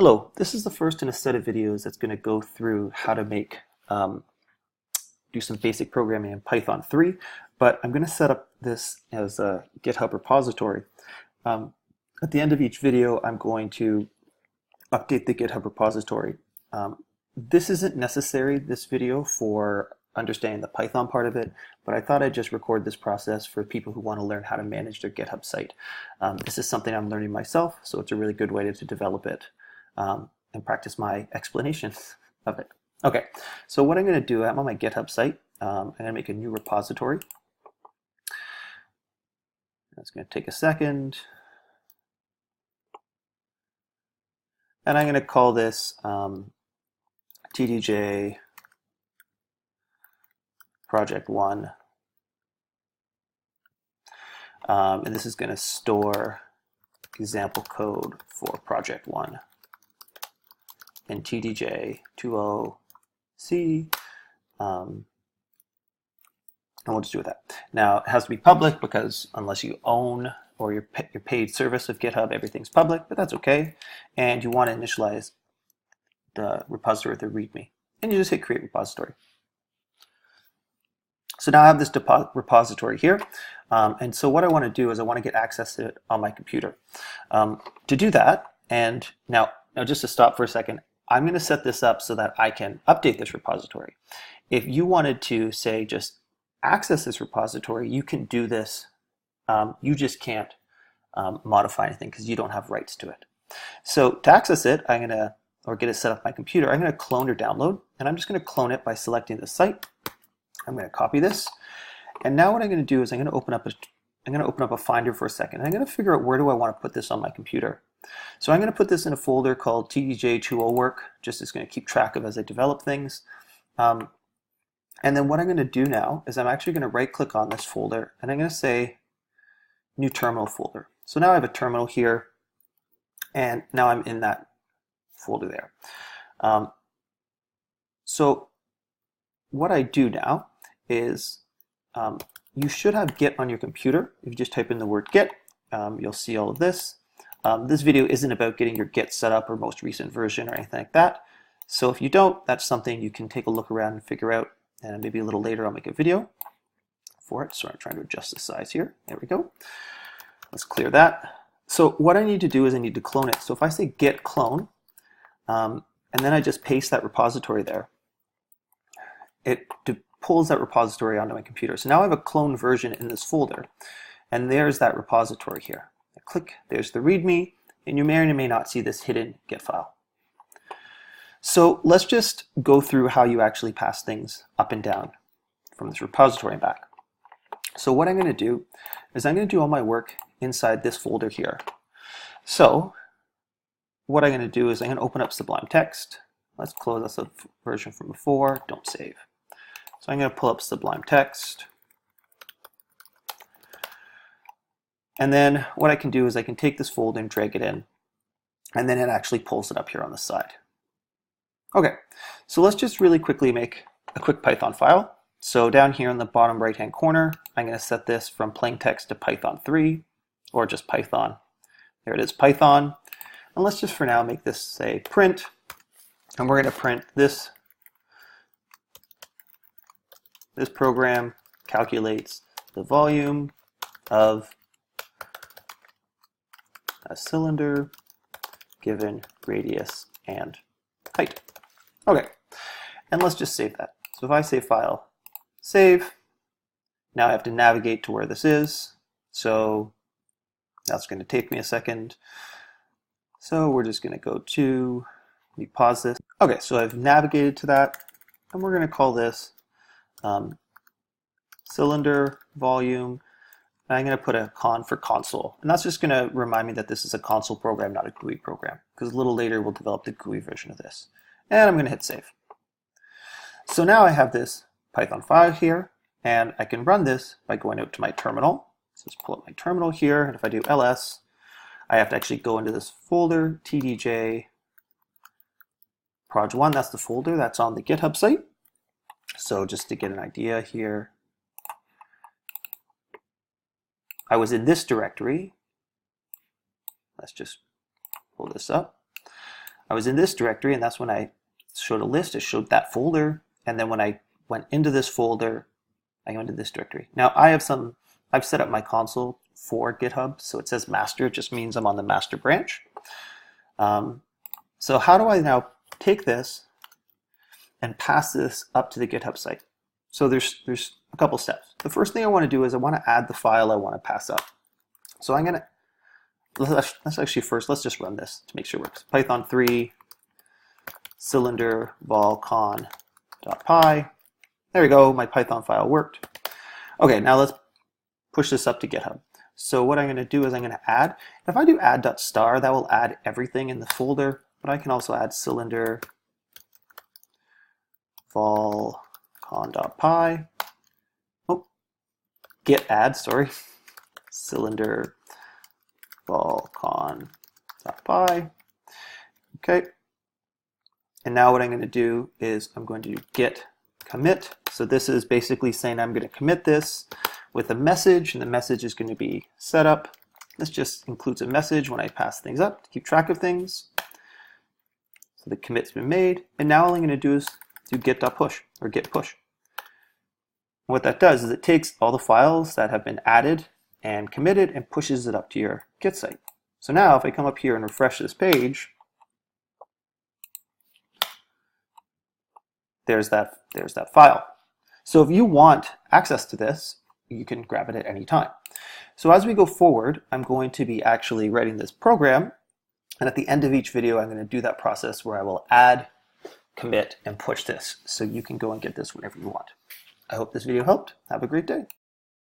Hello, this is the first in a set of videos that's going to go through how to do some basic programming in Python 3, but I'm going to set up this as a GitHub repository. At the end of each video, I'm going to update the GitHub repository. This isn't necessary, this video, for understanding the Python part of it, but I thought I'd just record this process for people who want to learn how to manage their GitHub site. This is something I'm learning myself, so it's a really good way to develop it. And practice my explanations of it. Okay, so what I'm going to do, I'm on my GitHub site. I'm going to make a new repository. That's going to take a second. And I'm going to call this TDJ project 1. And this is going to store example code for project 1. In TDJ 20C, and we'll just do that. Now, it has to be public because unless you own or your paid service of GitHub, everything's public, but that's okay. And you want to initialize the repository with the README, and you just hit Create Repository. So now I have this repository here, and so what I want to do is I want to get access to it on my computer. To do that, and now just to stop for a second, I'm going to set this up so that I can update this repository. If you wanted to, say, just access this repository, you can do this. You just can't modify anything because you don't have rights to it. So to access it, or get it set up on my computer, I'm going to clone or download, and I'm just going to clone it by selecting the site. I'm going to copy this, and now what I'm going to do is I'm going to open up a Finder for a second. I'm going to figure out where do I want to put this on my computer. So I'm going to put this in a folder called TDJ20 work, just it's going to keep track of as I develop things. And then what I'm going to do now is I'm actually going to right click on this folder and I'm going to say new terminal folder. So now I have a terminal here and now I'm in that folder there. So what I do now is you should have Git on your computer. If you just type in the word Git, you'll see all of this. This video isn't about getting your Git set up or most recent version or anything like that. So if you don't, that's something you can take a look around and figure out, and maybe a little later I'll make a video for it. So I'm trying to adjust the size here. There we go. Let's clear that. So what I need to do is I need to clone it. So if I say git clone, and then I just paste that repository there, it pulls that repository onto my computer. So now I have a cloned version in this folder, and there's that repository here. I click, there's the README, and you may or may not see this hidden Git file. So let's just go through how you actually pass things up and down from this repository and back. So what I'm going to do is I'm going to do all my work inside this folder here. So what I'm going to do is I'm going to open up Sublime Text. Let's close this up version from before, don't save. So I'm going to pull up Sublime Text. And then what I can do is I can take this folder and drag it in, and then it actually pulls it up here on the side. Okay, so let's just really quickly make a quick Python file. So down here in the bottom right hand corner, I'm going to set this from plain text to Python 3, or just Python. There it is, Python. And let's just for now make this say print, and we're going to print this. This program calculates the volume of a cylinder given radius and height. Okay, and let's just save that. So if I say file, save, now I have to navigate to where this is. So that's going to take me a second. So we're just going to go to, let me pause this. Okay, so I've navigated to that, and we're going to call this cylinder volume. And I'm going to put a con for console. And that's just going to remind me that this is a console program, not a GUI program, because a little later we'll develop the GUI version of this. And I'm going to hit save. So now I have this Python file here, and I can run this by going out to my terminal. So let's pull up my terminal here, and if I do ls, I have to actually go into this folder, TDJ proj1, that's the folder that's on the GitHub site. So just to get an idea here, I was in this directory. Let's just pull this up. I was in this directory, and that's when I showed a list. It showed that folder, and then when I went into this folder, I go into this directory. Now I've set up my console for GitHub, so it says master. It just means I'm on the master branch. So how do I now take this and pass this up to the GitHub site? So there's a couple steps. The first thing I want to do is I want to add the file I want to pass up. So I'm gonna let's just run this to make sure it works. Python 3 cylinder vol.conn.py. There we go, my Python file worked. Okay, now let's push this up to GitHub. So what I'm going to do is I'm going to add, if I do add.star, that will add everything in the folder, but I can also add cylinder vol.conn.py. Oh, git add, sorry. Cylinder vol.conn.py. Okay. And now what I'm going to do is I'm going to do git commit. So this is basically saying I'm going to commit this with a message, and the message is going to be setup. This just includes a message when I pass things up to keep track of things. So the commit's been made, and now all I'm going to do is do git.push or git push. And what that does is it takes all the files that have been added and committed and pushes it up to your Git site. So now if I come up here and refresh this page, there's that file. So if you want access to this, you can grab it at any time. So as we go forward, I'm going to be actually writing this program, and at the end of each video, I'm going to do that process where I will add, commit, and push this. So you can go and get this whenever you want. I hope this video helped. Have a great day.